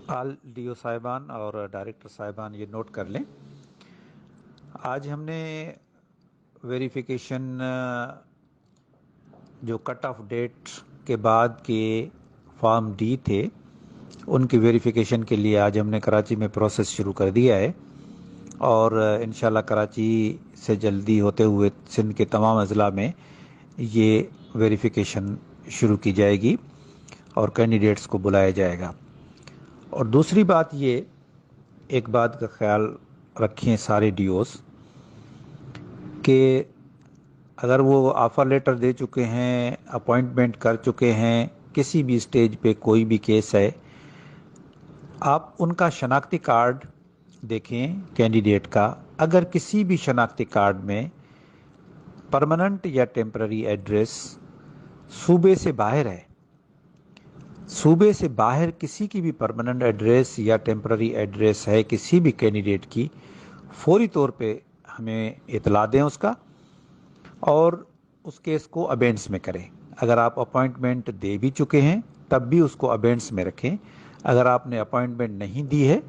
آل D O صاحبان اور director صاحبان یہ نوٹ کر لیں، آج ہم نے ویریفیکیشن جو کٹ آف ڈیٹ کے بعد کے فارم ڈی تھے ان کی ویریفیکیشن کے لیے آج ہم نے کراچی میں پروسیس شروع کر دیا ہے، اور انشاءاللہ کراچی سے جلدی ہوتے ہوئے سندھ کے تمام اضلاع میں یہ ویریفیکیشن شروع کی جائے گی اور کینڈیڈیٹس کو بلایا جائے گا۔ اور دوسری بات یہ، ایک بات کا خیال رکھیں سارے ڈی اوز کہ اگر وہ آفر لیٹر دے چکے ہیں، اپوائنٹمنٹ کر چکے ہیں، کسی بھی سٹیج پہ کوئی بھی کیس ہے، آپ ان کا شناختی کارڈ دیکھیں کینڈیڈیٹ کا۔ اگر کسی بھی شناختی کارڈ میں پرماننٹ یا ٹیمپرری ایڈریس صوبے سے باہر ہے، صوبے سے باہر کسی کی بھی پرماننٹ ایڈریس یا ٹیمپرری ایڈریس ہے کسی بھی کینڈیڈیٹ کی، فوری طور پہ ہمیں اطلاع دیں اس کا، اور اس کیس کو ابینڈس میں کریں۔ اگر آپ اپوائنٹمنٹ دے بھی چکے ہیں تب بھی اس کو ابینڈس میں رکھیں۔ اگر آپ نے اپوائنٹمنٹ نہیں دی ہے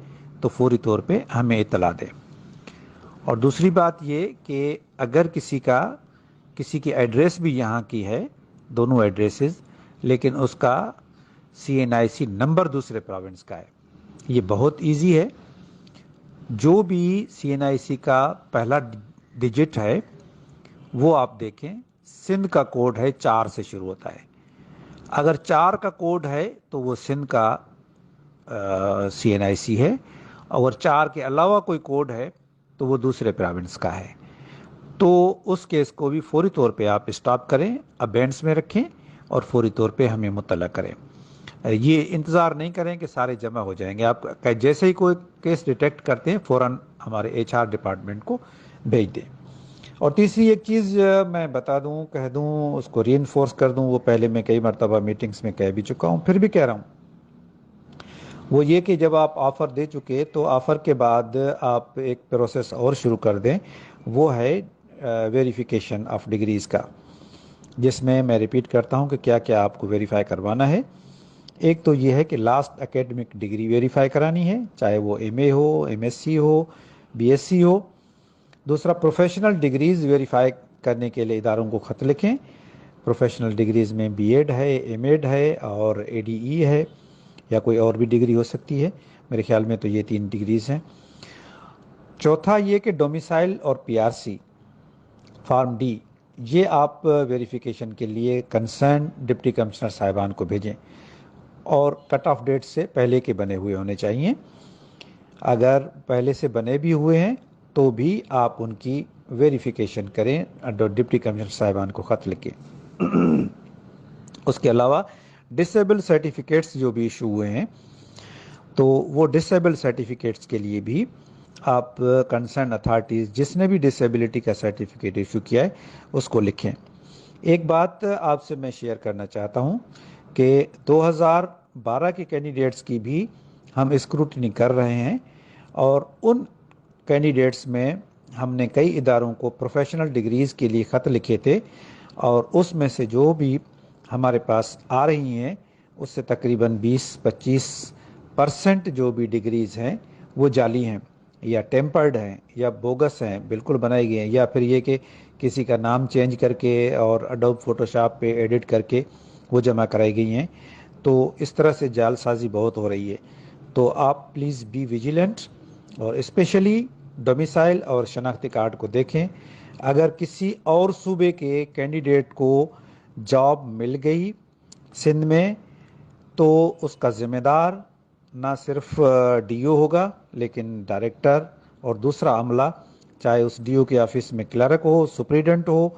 تو فوری طور پہ ہمیں اطلاع دیں۔ اور دوسری بات یہ کہ اگر کسی کی ایڈریس بھی یہاں کی ہے، دونوں ایڈریسز، لیکن اس کا CNIC نمبر دوسرے پروونس کا ہے، یہ بہت ایزی ہے۔ جو بھی CNIC کا پہلا ڈیجٹ ہے وہ آپ دیکھیں، سندھ کا کوڈ ہے 4 سے شروع ہوتا ہے۔ اگر 4 کا کوڈ ہے تو وہ سندھ کا CNIC ہے، اور 4 کے علاوہ کوئی کوڈ ہے تو وہ دوسرے پروونس کا ہے۔ تو اس کیس کو بھی فوری طور پہ آپ اسٹاپ کریں، ابینڈس میں رکھیں اور فوری طور پہ ہمیں مطلع کریں۔ یہ انتظار نہیں کریں کہ سارے جمع ہو جائیں گے، آپ جیسے ہی کوئی کیس ڈیٹیکٹ کرتے ہیں فوراً ہمارے HR ڈپارٹمنٹ کو بھیج دیں۔ اور تیسری ایک چیز میں بتا دوں، کہہ دوں، اس کو ری انفورس کر دوں، وہ پہلے میں کئی مرتبہ میٹنگز میں کہہ بھی چکا ہوں، پھر بھی کہہ رہا ہوں، وہ یہ کہ جب آپ آفر دے چکے تو آفر کے بعد آپ ایک پروسیس اور شروع کر دیں، وہ ہے ویریفیکیشن آف ڈگریز کا، جس میں ریپیٹ کرتا ہوں کہ کیا کیا آپ کو ویریفائی کروانا ہے۔ ایک تو یہ ہے کہ لاسٹ اکیڈمک ڈگری ویریفائی کرانی ہے، چاہے وہ MA ہو، MSc ہو، BSc ہو۔ دوسرا، پروفیشنل ڈگریز ویریفائی کرنے کے لیے اداروں کو خط لکھیں۔ پروفیشنل ڈگریز میں B.Ed ہے، M.Ed ہے اور ADE ہے، یا کوئی اور بھی ڈگری ہو سکتی ہے، میرے خیال میں تو یہ 3 ڈگریز ہیں۔ چوتھا یہ کہ ڈومیسائل اور PRC فارم ڈی، یہ آپ ویریفیکیشن کے لیے کنسرن ڈپٹی کمشنر صاحبان کو بھیجیں، اور کٹ آف ڈیٹ سے پہلے کے بنے ہوئے ہونے چاہیے۔ اگر پہلے سے بنے بھی ہوئے ہیں تو بھی آپ ان کی ویریفیکیشن کریں، ڈپٹی کمشنر صاحبان کو خط لکھیں۔ اس کے علاوہ ڈسیبل سرٹیفکیٹس جو بھی ایشو ہوئے ہیں، تو وہ ڈسیبل سرٹیفکیٹس کے لیے بھی آپ کنسرن اتھارٹیز جس نے بھی ڈسیبلٹی کا سرٹیفکیٹ ایشو کیا ہے اس کو لکھیں۔ ایک بات آپ سے میں شیئر کرنا چاہتا ہوں کہ 2012 کے کینڈیڈیٹس کی بھی ہم اسکروٹنی کر رہے ہیں، اور ان کینڈیڈیٹس میں ہم نے کئی اداروں کو پروفیشنل ڈگریز کے لیے خط لکھے تھے، اور اس میں سے جو بھی ہمارے پاس آ رہی ہیں اس سے تقریباً 20-25% جو بھی ڈگریز ہیں وہ جعلی ہیں، یا ٹیمپرڈ ہیں، یا بوگس ہیں، بالکل بنائی گئی ہیں، یا پھر یہ کہ کسی کا نام چینج کر کے اور اڈوب فوٹوشاپ پہ ایڈٹ کر کے وہ جمع کرائی گئی ہیں۔ تو اس طرح سے جعل سازی بہت ہو رہی ہے، تو آپ پلیز بی ویجیلنٹ، اور اسپیشلی ڈومیسائل اور شناختی کارڈ کو دیکھیں۔ اگر کسی اور صوبے کے کینڈیڈیٹ کو جاب مل گئی سندھ میں تو اس کا ذمہ دار نہ صرف DO ہوگا، لیکن ڈائریکٹر اور دوسرا عملہ، چاہے اس DO کے آفس میں clerk who, superintendent who,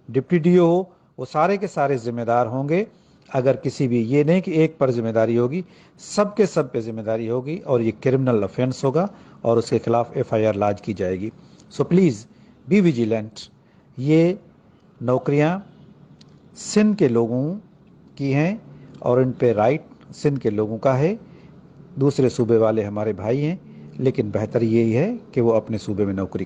deputy DO ہو، وہ سارے کے سارے ذمہ دار ہوں گے۔ اگر کسی بھی، یہ نہیں کہ ایک پر ذمہ داری ہوگی، سب کے سب پہ ذمہ داری ہوگی، اور یہ کرمنل افینس ہوگا اور اس کے خلاف FIR لاج کی جائے گی۔ So please be vigilant. یہ نوکریاں سندھ کے لوگوں کی ہیں اور ان پہ رائٹ سندھ کے لوگوں کا ہے، دوسرے صوبے والے ہمارے بھائی ہیں، لیکن بہتر یہی ہے کہ وہ اپنے صوبے میں نوکری